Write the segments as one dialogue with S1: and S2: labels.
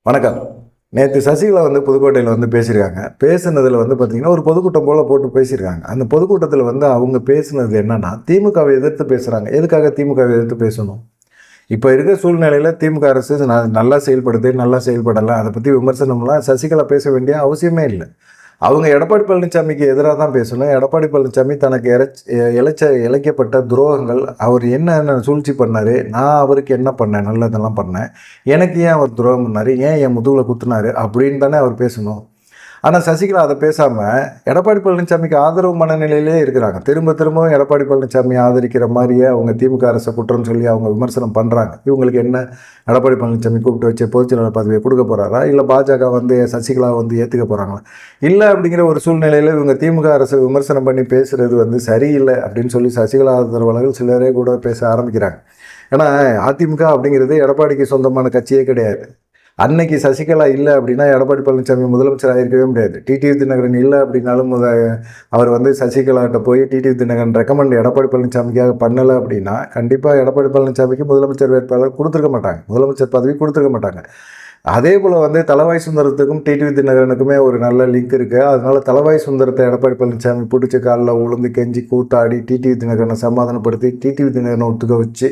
S1: வணக்கம். நேற்று சசிகலா புதுக்கோட்டையில் பேசியிருக்காங்க. பேசுனதில் பார்த்தீங்கன்னா, ஒரு பொதுக்கூட்டம் போல் போட்டு பேசியிருக்காங்க. அந்த பொதுக்கூட்டத்தில் அவங்க பேசுனது என்னன்னா, திமுகவை எதிர்த்து பேசுகிறாங்க. எதுக்காக திமுகவை எதிர்த்து பேசணும்? இப்போ இருக்கிற சூழ்நிலையில் திமுக அரசு நல்லா செயல்படுது, நல்லா செயல்படலை, அதை பற்றி விமர்சனம்லாம் சசிகலா பேச வேண்டிய அவசியமே இல்லை. அவங்க எடப்பாடி பழனிசாமிக்கு எதிராக தான் பேசணும். எடப்பாடி பழனிசாமி தனக்கு இழைக்கப்பட்ட துரோகங்கள், அவர் என்னென்ன சூழ்ச்சி பண்ணார், நான் அவருக்கு என்ன பண்ணேன், நல்லதெல்லாம் பண்ணேன், எனக்கு ஏன் அவர் துரோகம் பண்ணார், ஏன் என் முதுகில் குத்துனார் அப்படின்னு தானே அவர் பேசணும். ஆனால் சசிகலா அதை பேசாமல் எடப்பாடி பழனிசாமிக்கு ஆதரவு மனநிலையிலே இருக்கிறாங்க. திரும்ப திரும்பவும் எடப்பாடி பழனிசாமி ஆதரிக்கிற மாதிரியே அவங்க திமுக அரசை குற்றம் சொல்லி அவங்க விமர்சனம் பண்ணுறாங்க. இவங்களுக்கு என்ன, எடப்பாடி பழனிசாமி கூப்பிட்டு வச்சு பொதுச்செயலாளர் பதவியை கொடுக்க போகிறாரா, இல்லை பாஜக சசிகலா ஏற்றுக்க போகிறாங்களா? இல்லை அப்படிங்கிற ஒரு சூழ்நிலையில் இவங்க திமுக அரசை விமர்சனம் பண்ணி பேசுகிறது சரியில்லை அப்படின்னு சொல்லி சசிகலா ஆதரவாளர்கள் சிலரே கூட பேச ஆரம்பிக்கிறாங்க. ஏன்னா அதிமுக அப்படிங்கிறது எடப்பாடிக்கு சொந்தமான கட்சியே கிடையாது. அன்னைக்கு சசிகலா இல்லை அப்படின்னா எடப்பாடி பழனிசாமி முதலமைச்சர் ஆகிருக்கவே முடியாது. டிடிவி தினகரன் இல்லை அப்படின்னாலும் அவர் சசிகலாட்ட போய் டிடிவி தினகரன் ரெக்கமெண்ட் எடப்பாடி பழனிசாமிக்காக பண்ணலை அப்படின்னா கண்டிப்பாக எடப்பாடி பழனிசாமிக்கு முதலமைச்சர் வேட்பாளர் கொடுத்துருக்க மாட்டாங்க, முதலமைச்சர் பதவி கொடுத்துருக்க மாட்டாங்க. அதே போல் தளவாய் சுந்தரத்துக்கும் டிடிவி தினகரனுக்குமே ஒரு நல்ல லிங்க் இருக்குது. அதனால தளவாய் சுந்தரத்தை எடப்பாடி பழனிசாமி பிடிச்ச காலில் உளுந்து கெஞ்சி கூத்தாடி டிடிவி தினகரனை சமாதானப்படுத்தி டிடிவி தினகரனை ஒத்துக்க வச்சு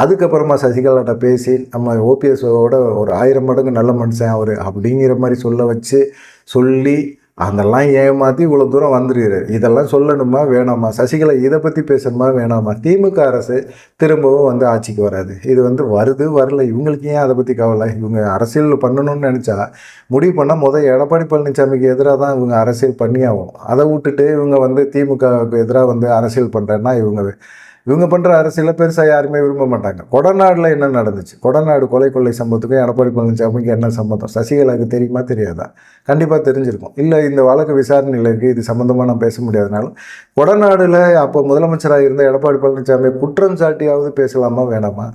S1: அதுக்கப்புறமா சசிகலாட்ட பேசி நம்ம ஓபிஎஸோட ஒரு 1000 மடங்கு நல்ல மனுஷன் அவர் அப்படிங்கிற மாதிரி சொல்ல வச்சு சொல்லி அதெல்லாம் ஏமாற்றி இவ்வளோ தூரம் வந்துருக்காரு. இதெல்லாம் சொல்லணுமா வேணாமா? சசிகலா இதை பற்றி பேசணுமா வேணாமா? திமுக அரசு திரும்பவும் ஆட்சிக்கு வராது. இது வருது வரல, இவங்களுக்கு ஏன் அதை பற்றி கவலை? இவங்க அரசியல் பண்ணணும்னு நினச்சா முடிவு பண்ணால் எடப்பாடி பழனிசாமிக்கு எதிராக தான் இவங்க அரசியல் பண்ணியாகும். அதை விட்டுட்டு இவங்க திமுகவுக்கு எதிராக அரசியல் பண்ணுறேன்னா இவங்க பண்ணுற அரசியலை பெருசாக யாருமே விரும்ப மாட்டாங்க. கொடநாடில் என்ன நடந்துச்சு? கொடநாடு கொலை சம்பவத்துக்கும் எடப்பாடி பழனிசாமிக்கு என்ன சம்பந்தம்? சசிகலாவுக்கு தெரியுமா தெரியாதா? கண்டிப்பாக தெரிஞ்சிருக்கும். இல்லை இந்த வழக்கு விசாரணையில் இருக்குது, இது சம்மந்தமாக நான் பேச முடியாதனாலும் கொடநாடில் அப்போ முதலமைச்சராக இருந்த எடப்பாடி பழனிசாமி குற்றம் சாட்டியாவது பேசலாமா வேணாமா?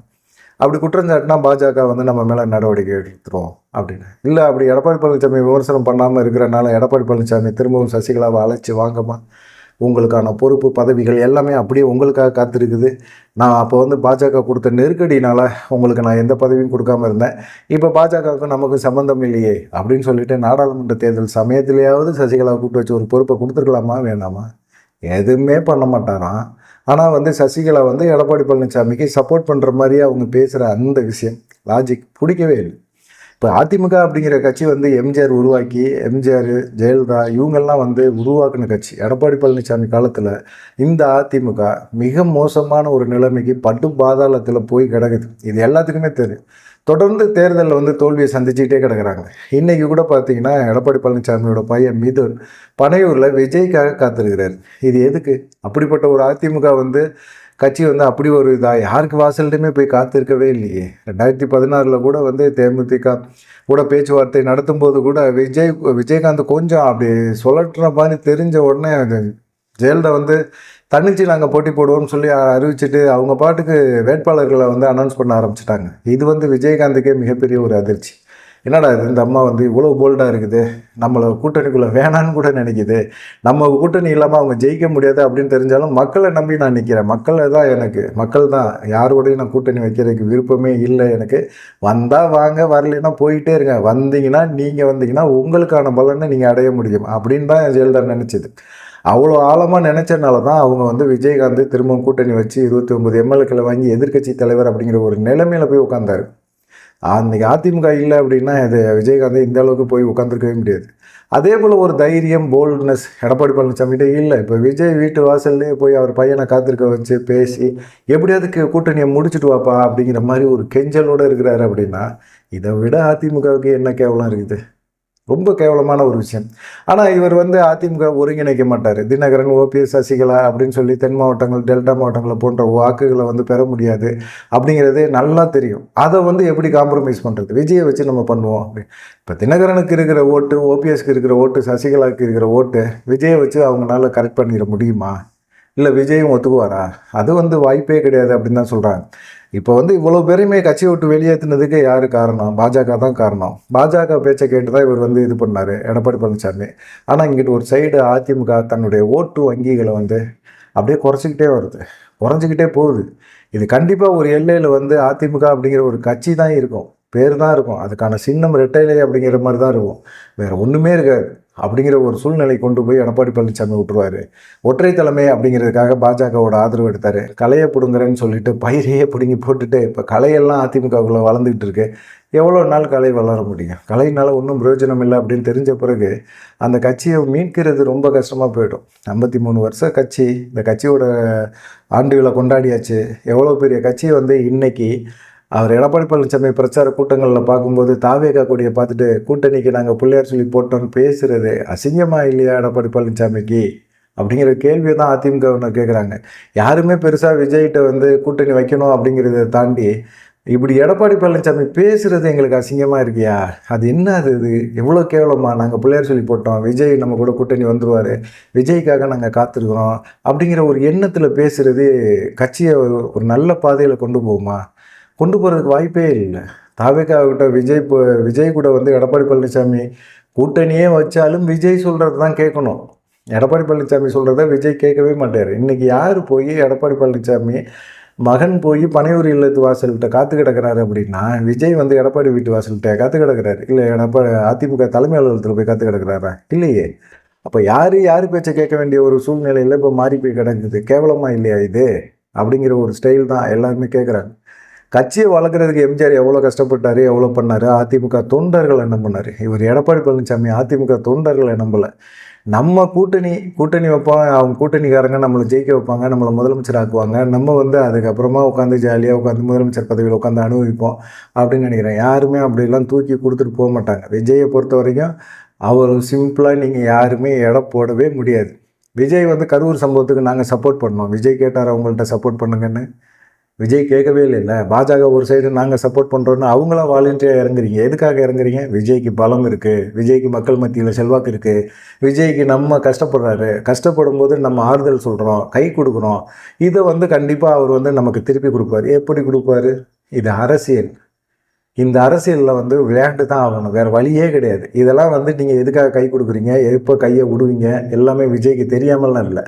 S1: அப்படி குற்றம் சாட்டினா பாஜக நம்ம மேலே நடவடிக்கை எடுத்துரும் அப்படின்னு. இல்லை அப்படி எடப்பாடி பழனிசாமி விமர்சனம் பண்ணாமல் இருக்கிறனால எடப்பாடி பழனிசாமி திரும்பவும் சசிகலாவை அழைச்சி வாங்கம்மா, உங்களுக்கான பொறுப்பு பதவிகள் எல்லாமே அப்படியே உங்களுக்காக காத்திருக்குது. நான் அப்போ பாஜக கொடுத்த நெருக்கடினால் உங்களுக்கு நான் எந்த பதவியும் கொடுக்காமல் இருந்தேன். இப்போ பாஜகவுக்கு நமக்கு சம்மந்தம் இல்லையே அப்படின்னு சொல்லிட்டு நாடாளுமன்ற தேர்தல் சமயத்திலேயாவது சசிகலா கூப்பிட்டு வச்சு ஒரு பொறுப்பை கொடுத்துருக்கலாமா வேணாமா? எதுவுமே பண்ண மாட்டாராம். ஆனால் சசிகலா எடப்பாடி பழனிசாமிக்கு சப்போர்ட் பண்ணுற மாதிரியே அவங்க பேசுகிற அந்த விஷயம் லாஜிக் பிடிக்கவே இல்லை. இப்போ அதிமுக அப்படிங்கிற கட்சி எம்ஜிஆர் உருவாக்கி, எம்ஜிஆர் ஜெயலலிதா இவங்கெல்லாம் உருவாக்குன கட்சி. எடப்பாடி பழனிசாமி காலத்தில் இந்த அதிமுக மிக மோசமான ஒரு நிலைமைக்கு பட்டு பாதாளத்தில் போய் கிடக்குது. இது எல்லாத்துக்குமே தெரியும். தொடர்ந்து தேர்தலில் தோல்வியை சந்திச்சுக்கிட்டே கிடக்குறாங்க. இன்றைக்கி கூட பார்த்தீங்கன்னா எடப்பாடி பழனிசாமியோட பையன் மிதுன் பனையூரில் விஜய்க்காக காத்திருக்கிறார். இது எதுக்கு? அப்படிப்பட்ட ஒரு அதிமுக கட்சி அப்படி ஒரு இதாக யாருக்கு வாசல்லையுமே போய் காத்திருக்கவே இல்லையே. 2016 கூட தேமுதிக கூட பேச்சுவார்த்தை நடத்தும்போது கூட விஜயகாந்த் கொஞ்சம் அப்படி சொல்லட்டுற மாதிரி தெரிஞ்ச உடனே ஜெயலலிதா தன்னிச்சு நாங்கள் போட்டி போடுவோம்னு சொல்லி அறிவிச்சிட்டு அவங்க பாட்டுக்கு வேட்பாளர்களை அனௌன்ஸ் பண்ண ஆரம்பிச்சிட்டாங்க. இது விஜயகாந்துக்கே மிகப்பெரிய ஒரு அதிர்ச்சி. என்னடா இது, இந்த அம்மா இவ்வளோ போல்டாக இருக்குது, நம்மளை கூட்டணிக்குள்ளே வேணான்னு கூட நினைக்குது, நம்ம கூட்டணி இல்லாமல் அவங்க ஜெயிக்க முடியாது அப்படின்னு தெரிஞ்சாலும் மக்களை நம்பி நான் நிற்கிறேன், மக்களை தான் எனக்கு, மக்கள் தான், யாரோடையும் நான் கூட்டணி வைக்கிறதுக்கு விருப்பமே இல்லை எனக்கு, வந்தால் வாங்க, வரலைன்னா போயிட்டே இருங்க, நீங்கள் வந்தீங்கன்னா உங்களுக்கான பலனை நீங்கள் அடைய முடியும் அப்படின்னு தான் ஜெயலலிதா நினச்சிது. அவ்வளோ ஆழமாக நினச்சனால தான் அவங்க விஜயகாந்த் திரும்பவும் கூட்டணி வச்சு 29 எம்எல்ஏக்களை வாங்கி எதிர்க்கட்சி தலைவர் அப்படிங்கிற ஒரு நிலைமையில் போய் உட்காந்தாரு. அன்றைக்கி அதிமுக இல்லை அப்படின்னா இது விஜயகாந்த் இந்த அளவுக்கு போய் உட்காந்துருக்கவே முடியாது. அதே போல் ஒரு தைரியம், போல்ட்னஸ் எடப்பாடி பழனிசாமிகிட்டே இல்லை. இப்போ விஜய் வீட்டு வாசல்லே போய் அவர் பையனை காத்திருக்க வச்சு பேசி எப்படியாவது கூட்டணியை முடிச்சுட்டு வாப்பா அப்படிங்கிற மாதிரி ஒரு கெஞ்சலோடு இருக்கிறாரு அப்படின்னா இதை விட அதிமுகவுக்கு என்ன கேவலம் இருக்குது? ரொம்ப கேவலமான ஒரு விஷயம். ஆனால் இவர் அதிமுக ஒருங்கிணைக்க மாட்டார். தினகரன், ஓபிஎஸ், சசிகலா அப்படின்னு சொல்லி தென் மாவட்டங்கள், டெல்டா மாவட்டங்கள் போன்ற வாக்குகளை பெற முடியாது அப்படிங்கிறதே நல்லா தெரியும். அதை எப்படி காம்ப்ரமைஸ் பண்ணுறது? விஜயை வச்சு நம்ம பண்ணுவோம் அப்படி. இப்போ தினகரனுக்கு இருக்கிற ஓட்டு, ஓபிஎஸ்க்கு இருக்கிற ஓட்டு, சசிகலாவுக்கு இருக்கிற ஓட்டு விஜயை வச்சு அவங்களால கரெக்ட் பண்ணிட முடியுமா? இல்லை விஜயும் ஒத்துக்குவாரா? அது வாய்ப்பே கிடையாது அப்படின்னு தான் சொல்கிறாங்க. இப்போ இவ்வளோ பேரையுமே கட்சியை விட்டு வெளியேற்றினதுக்கு யார் காரணம்? பாஜக தான் காரணம். பாஜக பேச்சை கேட்டு தான் இவர் இது பண்ணார் எடப்பாடி பழனிசாமி. ஆனால் இங்கிட்டு ஒரு சைடு அதிமுக தன்னுடைய ஓட்டு வங்கிகளை அப்படியே குறைஞ்சிக்கிட்டே போகுது. இது கண்டிப்பாக ஒரு எல்லையில் அதிமுக அப்படிங்கிற ஒரு கட்சி தான் இருக்கும். பேர் தான் இருக்கும், அதுக்கான சின்னம் ரெட்டைலை அப்படிங்கிற மாதிரி தான் இருக்கும், வேறு ஒன்றுமே இருக்காது. அப்படிங்கிற ஒரு சூழ்நிலை கொண்டு போய் எடப்பாடி பழனிசாமி விட்டுருவார். ஒற்றை தலைமை அப்படிங்கிறதுக்காக பாஜகவோட ஆதரவு எடுத்தார். கலையை பிடுங்குறேன்னு சொல்லிட்டு பயிரையே பிடுங்கி போட்டுட்டு இப்போ கலையெல்லாம் அதிமுகவுக்குள்ள வளர்ந்துக்கிட்டு இருக்கு. எவ்வளோ நாள் கலை வளர முடியும்? கலையினால் ஒன்றும் பிரயோஜனம் இல்லை அப்படின்னு தெரிஞ்ச பிறகு அந்த கட்சியை மீட்கிறது ரொம்ப கஷ்டமாக போயிடும். 53 வருஷ கட்சி, இந்த கட்சியோட ஆண்டுகளை கொண்டாடியாச்சு. எவ்வளோ பெரிய கட்சியை வந்து இன்னைக்கு அவர் எடப்பாடி பழனிசாமி பிரச்சார கூட்டங்களில் பார்க்கும்போது தாவேகா கொடியை பார்த்துட்டு கூட்டணிக்கு நாங்கள் பிள்ளையார் சொல்லி போட்டோன்னு பேசுகிறது அசிங்கமாக இல்லையா எடப்பாடி பழனிசாமிக்கு அப்படிங்கிற கேள்வியை தான் அதிமுகவினர் கேட்குறாங்க. யாருமே பெருசாக விஜய்கிட்ட வந்து கூட்டணி வைக்கணும் அப்படிங்கிறத தாண்டி இப்படி எடப்பாடி பழனிசாமி பேசுகிறது எங்களுக்கு அசிங்கமாக இருக்கியா? அது என்ன இது எவ்வளோ கேவலமாக? நாங்கள் பிள்ளையார் சொல்லி போட்டோம், விஜய் நம்ம கூட கூட்டணி வந்துடுவார், விஜய்க்காக நாங்கள் காத்திருக்கிறோம் அப்படிங்கிற ஒரு எண்ணத்தில் பேசுகிறது கட்சியை ஒரு நல்ல பாதையில் கொண்டு போகுமா? கொண்டு போகிறதுக்கு வாய்ப்பே இல்லை. தாவேகாவிட்ட விஜய் கூட வந்து எடப்பாடி பழனிசாமி கூட்டணியே வச்சாலும் விஜய் சொல்கிறது தான் கேட்கணும். எடப்பாடி பழனிசாமி சொல்கிறத விஜய் கேட்கவே மாட்டார். இன்றைக்கி யார் போய் எடப்பாடி பழனிசாமி மகன் போய் பனையூர் இல்லத்து வாசல்கிட்ட காத்து கிடக்கிறாரு அப்படின்னா, விஜய் வந்து எடப்பாடி வீட்டு வாசல்கிட்ட காத்து கிடக்கிறாரு, இல்லை எடப்பாடி அதிமுக தலைமை அலுவலகத்தில் போய் காத்து கிடக்கிறாரா? இல்லையே. அப்போ யார் பேச்சை கேட்க வேண்டிய ஒரு சூழ்நிலையில் இப்போ மாறி போய் கிடக்குது. கேவலமாக இல்லையா இது? அப்படிங்கிற ஒரு ஸ்டைல் தான் எல்லாருமே கேட்குறாங்க. கட்சியை வளர்க்குறதுக்கு எம்ஜிஆர் எவ்வளோ கஷ்டப்பட்டார், எவ்வளோ பண்ணார், அதிமுக தொண்டர்கள் என்ன பண்ணார்? இவர் எடப்பாடி பழனிசாமி அதிமுக தொண்டர்கள் நம்பலை. நம்ம கூட்டணி வைப்போம், அவங்க கூட்டணிக்காரங்க நம்மளை ஜெயிக்க வைப்பாங்க, நம்மளை முதலமைச்சர் ஆக்குவாங்க, நம்ம வந்து அதுக்கப்புறமா உட்காந்து ஜாலியாக உட்காந்து முதலமைச்சர் பதவியில் உட்காந்து அனுபவிப்போம் அப்படின்னு நினைக்கிறேன். யாருமே அப்படிலாம் தூக்கி கொடுத்துட்டு போக மாட்டாங்க. விஜயை பொறுத்த வரைக்கும் அவர் சிம்பிளாக நீங்கள் யாருமே எடை போடவே முடியாது. விஜய் வந்து கரூர் சம்பவத்துக்கு நாங்கள் சப்போர்ட் பண்ணோம், விஜய் கேட்டார் அவங்கள்ட்ட சப்போர்ட் பண்ணுங்கன்னு, விஜய் கேட்கவே இல்லைல்ல. பாஜக ஒரு சைடு நாங்கள் சப்போர்ட் பண்ணுறோன்னு அவங்களா வாலண்டியராக இறங்குறீங்க. எதுக்காக இறங்குறீங்க? விஜய்க்கு பலம் இருக்குது, விஜய்க்கு மக்கள் மத்தியில் செல்வாக்கு இருக்குது, விஜய்க்கு நம்ம கஷ்டப்படும் போது நம்ம ஆறுதல் சொல்கிறோம், கை கொடுக்குறோம். இதை வந்து கண்டிப்பாக அவர் வந்து நமக்கு திருப்பி கொடுப்பார். எப்படி கொடுப்பாரு? இது அரசியல். இந்த அரசியலில் வந்து விளையாண்டு தான் ஆகணும், வேறு வழியே கிடையாது. இதெல்லாம் வந்து நீங்கள் எதுக்காக கை கொடுக்குறீங்க, எப்போ கையை விடுவீங்க, எல்லாமே விஜய்க்கு தெரியாமலாம் இல்லை,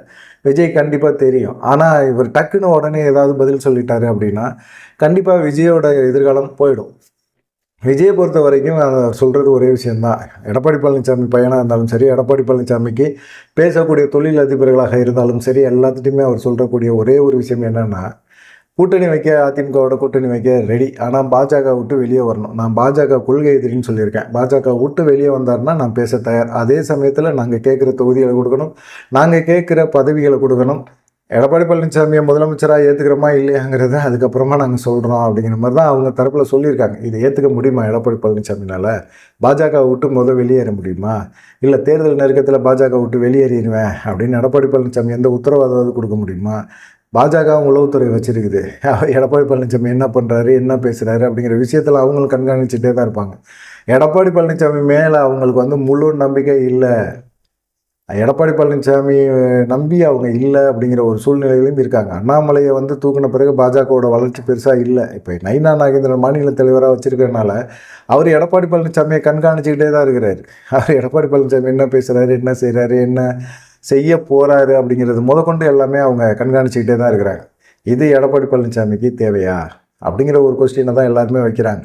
S1: விஜய் கண்டிப்பாக தெரியும். ஆனால் இவர் டக்குன்னு உடனே ஏதாவது பதில் சொல்லிட்டாரு அப்படின்னா கண்டிப்பாக விஜயோட எதிர்காலம் போயிடும். விஜயை பொறுத்த வரைக்கும் சொல்கிறது ஒரே விஷயந்தான். எடப்பாடி பழனிசாமி பையனாக இருந்தாலும் சரி, எடப்பாடி பழனிசாமிக்கு பேசக்கூடிய தொழில் அதிபர்களாக இருந்தாலும் சரி, எல்லாத்துட்டையுமே அவர் சொல்கிறக்கூடிய ஒரே ஒரு விஷயம் என்னென்னா, கூட்டணி வைக்க அதிமுகவோட கூட்டணி வைக்க ரெடி, ஆனால் பாஜக விட்டு வெளியே வரணும். நான் பாஜக கொள்கை எதிரின்னு சொல்லியிருக்கேன். பாஜக விட்டு வெளியே வந்தார்னா நான் பேச தயார். அதே சமயத்தில் நாங்கள் கேட்குற தொகுதிகளை கொடுக்கணும், நாங்கள் கேட்குற பதவிகளை கொடுக்கணும். எடப்பாடி பழனிசாமியை முதலமைச்சராக ஏற்றுக்கிறோமா இல்லையாங்கிறத அதுக்கப்புறமா நாங்கள் சொல்கிறோம் அப்படிங்கிற மாதிரி தான் அவங்க தரப்பில் சொல்லியிருக்காங்க. இதை ஏற்றுக்க முடியுமா எடப்பாடி பழனிசாமினால்? பாஜக விட்டு வெளியேற முடியுமா? இல்லை தேர்தல் நெருக்கத்தில் பாஜக விட்டு வெளியேறிடுவேன் அப்படின்னு எடப்பாடி பழனிசாமி எந்த உத்தரவாதம் கொடுக்க முடியுமா? பாஜக உளவுத்துறை வச்சுருக்குது. எடப்பாடி பழனிசாமி என்ன பண்ணுறாரு, என்ன பேசுகிறாரு அப்படிங்கிற விஷயத்தில் அவங்களும் கண்காணிச்சுட்டே தான் இருப்பாங்க. எடப்பாடி பழனிசாமி மேலே அவங்களுக்கு வந்து முழு நம்பிக்கை இல்லை. எடப்பாடி பழனிசாமி நம்பி அவங்க இல்லை அப்படிங்கிற ஒரு சூழ்நிலையிலும் இருக்காங்க. அண்ணாமலையை வந்து தூக்கின பிறகு பாஜகவோட வளர்ச்சி பெருசாக இல்லை. இப்போ நயினா நாகேந்திரன் மாநில தலைவராக வச்சுருக்கிறதுனால அவர் எடப்பாடி பழனிசாமியை கண்காணிச்சுக்கிட்டே தான் இருக்கிறார். அவர் எடப்பாடி பழனிசாமி என்ன பேசுகிறாரு, என்ன செய்கிறாரு, என்ன செய்ய போகிறாரு அப்படிங்கிறது முதற்கொண்டு எல்லாமே அவங்க கண்காணிச்சுக்கிட்டே தான் இருக்கிறாங்க. இது எடப்பாடி பழனிசாமிக்கு தேவையா அப்படிங்கிற ஒரு கொஸ்டினை தான் எல்லாருமே வைக்கிறாங்க.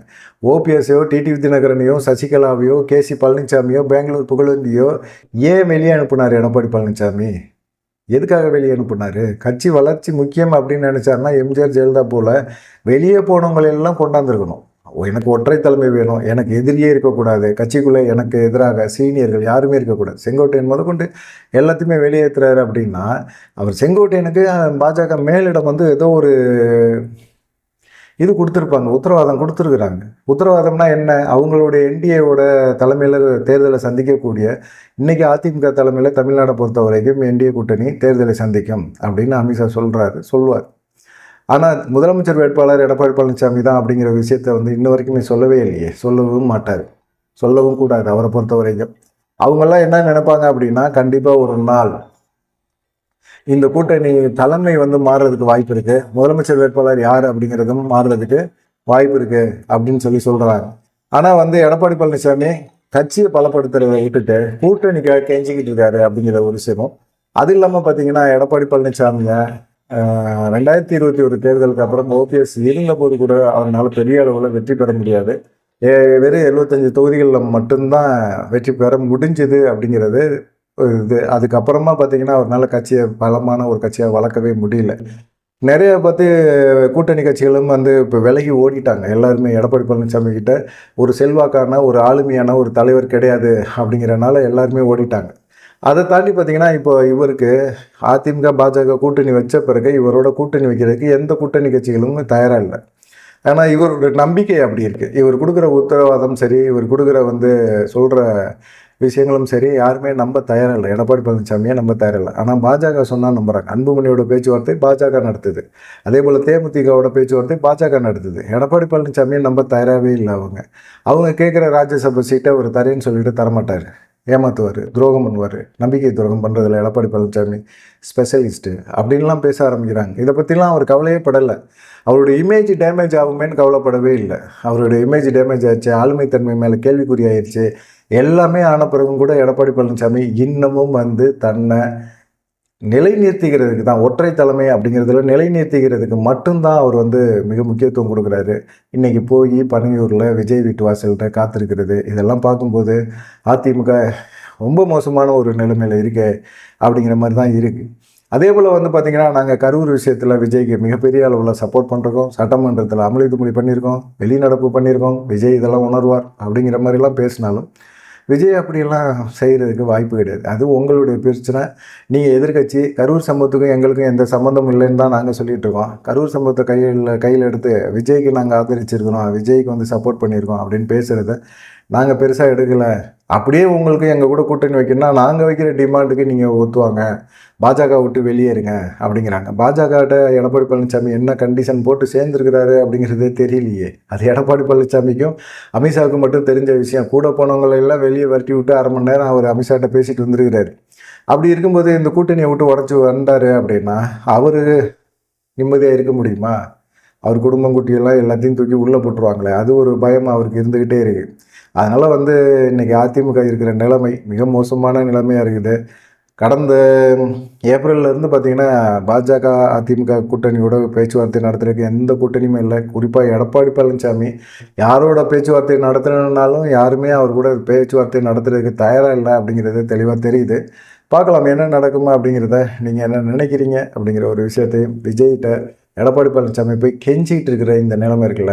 S1: ஓபிஎஸ்ஸையோ, டிடிவி தினகரனையோ, சசிகலாவையோ, கேசி பழனிசாமியோ, பெங்களூர் புகழேந்தியோ ஏன் வெளியே அனுப்புனார் எடப்பாடி பழனிசாமி? எதுக்காக வெளியே அனுப்புனார்? கட்சி வளர்ச்சி முக்கியம் அப்படின்னு நினச்சாருன்னா எம்ஜிஆர் ஜெயலலிதா போல் வெளியே போனவங்களெல்லாம் கொண்டாந்துருக்கணும். எனக்கு ஒற்றை தலைமை வேணும், எனக்கு எதிரியே இருக்கக்கூடாது, கட்சிக்குள்ளே எனக்கு எதிராக சீனியர்கள் யாருமே இருக்கக்கூடாது, செங்கோட்டையன் முதற்கொண்டு எல்லாத்தையுமே வெளியேற்றுறாரு அப்படின்னா அவர் செங்கோட்டையனுக்கு பாஜக மேலிடம் வந்து ஏதோ ஒரு இது கொடுத்துருப்பாங்க, உத்தரவாதம் கொடுத்துருக்குறாங்க. உத்தரவாதம்னா என்ன? அவங்களுடைய என்டிஏவோட தலைமையில் தேர்தலை சந்திக்கக்கூடிய இன்றைக்கி அதிமுக தலைமையில் தமிழ்நாடை பொறுத்த வரைக்கும் என்டிஏ கூட்டணி தேர்தலை சந்திக்கும் அப்படின்னு அமித்ஷா சொல்லுவார். ஆனால் முதலமைச்சர் வேட்பாளர் எடப்பாடி பழனிசாமி தான் அப்படிங்கிற விஷயத்தை வந்து இன்ன வரைக்குமே சொல்லவே இல்லையே, சொல்லவும் மாட்டார், சொல்லவும் கூடாது. அவரை பொறுத்த வரைக்கும் அவங்கெல்லாம் என்ன நினைப்பாங்க அப்படின்னா, கண்டிப்பாக ஒரு நாள் இந்த கூட்டணி தலைமை வந்து மாறுறதுக்கு வாய்ப்பு இருக்குது, முதலமைச்சர் வேட்பாளர் யார் அப்படிங்கிறதும் மாறுறதுக்கு வாய்ப்பு இருக்குது அப்படின்னு சொல்கிறாங்க. ஆனால் வந்து எடப்பாடி பழனிசாமி கட்சியை பலப்படுத்துறதை விட்டுட்டு கூட்டணிக்காக கெஞ்சிக்கிட்டு இருக்காரு அப்படிங்கிற ஒரு விஷயமும். அது இல்லாமல் பார்த்தீங்கன்னா எடப்பாடி பழனிசாமியை 2021 தேர்தலுக்கு அப்புறம் ஓபிஎஸ் இருந்த போது கூட அவரால் பெரிய அளவில் வெற்றி பெற முடியாது. வெறும் 75 தொகுதிகளில் மட்டும்தான் வெற்றி பெற முடிஞ்சது அப்படிங்கிறது இது. அதுக்கப்புறமா பார்த்தீங்கன்னா அவரால் கட்சியை பலமான ஒரு கட்சியாக வளர்க்கவே முடியல. நிறைய கூட்டணி கட்சிகளும் இப்போ விலகி ஓடிட்டாங்க. எல்லாருமே எடப்பாடி பழனிசாமி கிட்ட ஒரு செல்வாக்கான ஒரு ஆளுமையான ஒரு தலைவர் கிடையாது அப்படிங்கிறனால எல்லாருமே ஓடிட்டாங்க. அதை தாண்டி பார்த்தீங்கன்னா இப்போ இவருக்கு அதிமுக பாஜக கூட்டணி வச்ச பிறகு இவரோட கூட்டணி வைக்கிறதுக்கு எந்த கூட்டணி கட்சிகளும் தயாராக இல்லை. ஏன்னா இவரோட நம்பிக்கை அப்படி இருக்குது. இவர் கொடுக்குற உத்தரவாதம் சரி, இவர் கொடுக்குற சொல்கிற விஷயங்களும் சரி, யாருமே நம்ப தயாராக இல்லை. எடப்பாடி பழனிசாமியே நம்ப தயாரில்லை. ஆனால் பாஜக சொன்னால் நம்புகிறாங்க. அன்புமணியோட பேச்சுவார்த்தை பாஜக நடத்துது. அதே போல் தேமுதிகவோட பேச்சுவார்த்தை பாஜக நடத்துது. எடப்பாடி பழனிசாமியை நம்ப தயாராகவே இல்லை. அவங்க கேட்குற ராஜ்யசபா சீட்டை அவர் தரேன்னு சொல்லிட்டு தரமாட்டார். ஏமாற்றுவார், துரோகம் பண்ணுவார். நம்பிக்கை துரோகம் பண்ணுறதுல எடப்பாடி பழனிசாமி ஸ்பெஷலிஸ்ட்டு அப்படின்லாம் பேச ஆரம்பிக்கிறாங்க. இதை பற்றிலாம் அவர் கவலையே படலை. அவருடைய இமேஜ் டேமேஜ் ஆகுமேன்னு கவலைப்படவே இல்லை. அவருடைய இமேஜ் டேமேஜ் ஆயிடுச்சு, ஆளுமைத்தன்மை மேலே கேள்விக்குறி ஆயிடுச்சு. எல்லாமே ஆன பிறகும் கூட எடப்பாடி பழனிசாமி இன்னமும் தன்னை நிலைநிறுத்திக்கிறதுக்கு தான், ஒற்றை தலைமை அப்படிங்கிறதுல நிலைநிறுத்திக்கிறதுக்கு மட்டும்தான் அவர் மிக முக்கியத்துவம் கொடுக்குறாரு. இன்றைக்கி போய் பனையூரில் விஜய் வீட்டு வாசல்கிட்ட காத்திருக்கிறது, இதெல்லாம் பார்க்கும்போது அதிமுக ரொம்ப மோசமான ஒரு நிலைமையில் இருக்கே அப்படிங்கிற மாதிரி தான் இருக்குது. அதே போல் பார்த்திங்கன்னா நாங்கள் கரூர் விஷயத்தில் விஜய்க்கு மிகப்பெரிய அளவில் சப்போர்ட் பண்ணுறோம். சட்டமன்றத்தில் அமளிதுமொழி பண்ணியிருக்கோம், வெளிநடப்பு பண்ணியிருக்கோம். விஜய் இதெல்லாம் உணர்வார் அப்படிங்கிற மாதிரிலாம் பேசினாலும் விஜய் அப்படியெல்லாம் செய்கிறதுக்கு வாய்ப்பு கிடையாது. அது உங்களுடைய பிரச்சனை. நீங்கள் எதிர்கட்சி. கரூர் சம்பவத்துக்கும் எங்களுக்கும் எந்த சம்மந்தமும் இல்லைன்னு தான் நாங்கள் சொல்லிகிட்டு இருக்கோம். கரூர் சம்பவத்தை கையில் எடுத்து விஜய்க்கு நாங்கள் ஆதரிச்சிருக்கிறோம், விஜய்க்கு சப்போர்ட் பண்ணியிருக்கோம் அப்படின்னு பேசுகிறத நாங்கள் பெருசாக எடுக்கலை. அப்படியே உங்களுக்கு எங்கள் கூட கூட்டணி வைக்கணும்னா நாங்கள் வைக்கிற டிமாண்டுக்கு நீங்கள் ஒத்துவாங்க, பாஜக விட்டு வெளியேறுங்க அப்படிங்கிறாங்க. பாஜகட்ட எடப்பாடி பழனிசாமி என்ன கண்டிஷன் போட்டு சேர்ந்துருக்கிறாரு அப்படிங்கிறதே தெரியலையே. அது எடப்பாடி பழனிசாமிக்கும் அமித்ஷாவுக்கும் மட்டும் தெரிஞ்ச விஷயம். கூட போனவங்களெல்லாம் வெளியே வரட்டி விட்டு அரை மணி நேரம் அவர் அமித்ஷாட்ட பேசிட்டு வந்துருக்கிறாரு. அப்படி இருக்கும்போது இந்த கூட்டணியை விட்டு உடச்சி வந்தார் அப்படின்னா அவர் நிம்மதியாக இருக்க முடியுமா? அவர் குடும்பம் குட்டியெல்லாம் எல்லாத்தையும் தூக்கி உள்ளே போட்டுருவாங்களே, அது ஒரு பயம் அவருக்கு இருந்துக்கிட்டே இருக்குது. அதனால் இன்றைக்கி அதிமுக இருக்கிற நிலைமை மிக மோசமான நிலைமையாக இருக்குது. கடந்த ஏப்ரல்லேருந்து பார்த்திங்கன்னா பாஜக அதிமுக கூட்டணியோட பேச்சுவார்த்தை நடத்துறதுக்கு எந்த கூட்டணியுமே இல்லை. குறிப்பாக எடப்பாடி பழனிசாமி யாரோட பேச்சுவார்த்தை நடத்தணுன்னாலும் யாருமே அவர் கூட பேச்சுவார்த்தை நடத்துறதுக்கு தயாராக இல்லை அப்படிங்கிறது தெளிவாக தெரியுது. பார்க்கலாம் என்ன நடக்குமா அப்படிங்கிறத. நீங்கள் என்ன நினைக்கிறீங்க அப்படிங்கிற ஒரு விஷயத்தையும் விஜய்கிட்ட எடப்பாடி பழனிசாமி போய் கெஞ்சிகிட்டு இருக்கிற இந்த நிலைமை இருக்குல்ல,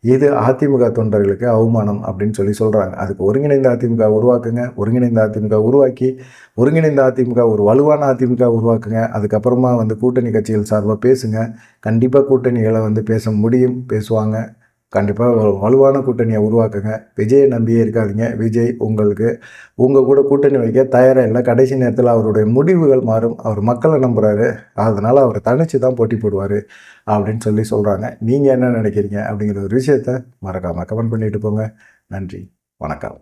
S1: இது அதிமுக தொண்டர்களுக்கு அவமானம் அப்படின்னு சொல்கிறாங்க. அதுக்கு ஒருங்கிணைந்த அதிமுக உருவாக்குங்க. ஒருங்கிணைந்த அதிமுக உருவாக்கி ஒருங்கிணைந்த அதிமுக ஒரு வலுவான அதிமுக உருவாக்குங்க. அதுக்கப்புறமா கூட்டணி கட்சிகள் சார்பாக பேசுங்க. கண்டிப்பாக கூட்டணிகளை பேச முடியும், பேசுவாங்க. கண்டிப்பாக ஒரு வலுவான கூட்டணியை உருவாக்குங்க. விஜயை நம்பியே இருக்காதீங்க. விஜய் உங்கள் கூட கூட்டணி வைக்க தயாராக இல்லை. கடைசி நேரத்தில் அவருடைய முடிவுகள் மாறும். அவர் மக்களை நம்புகிறாரு, அதனால் அவர் தனித்து தான் போட்டி போடுவார் அப்படின்னு சொல்கிறாங்க. நீங்கள் என்ன நினைக்கிறீங்க அப்படிங்கிற ஒரு விஷயத்த மறக்காமல் கமெண்ட் பண்ணிட்டு போங்க. நன்றி, வணக்கம்.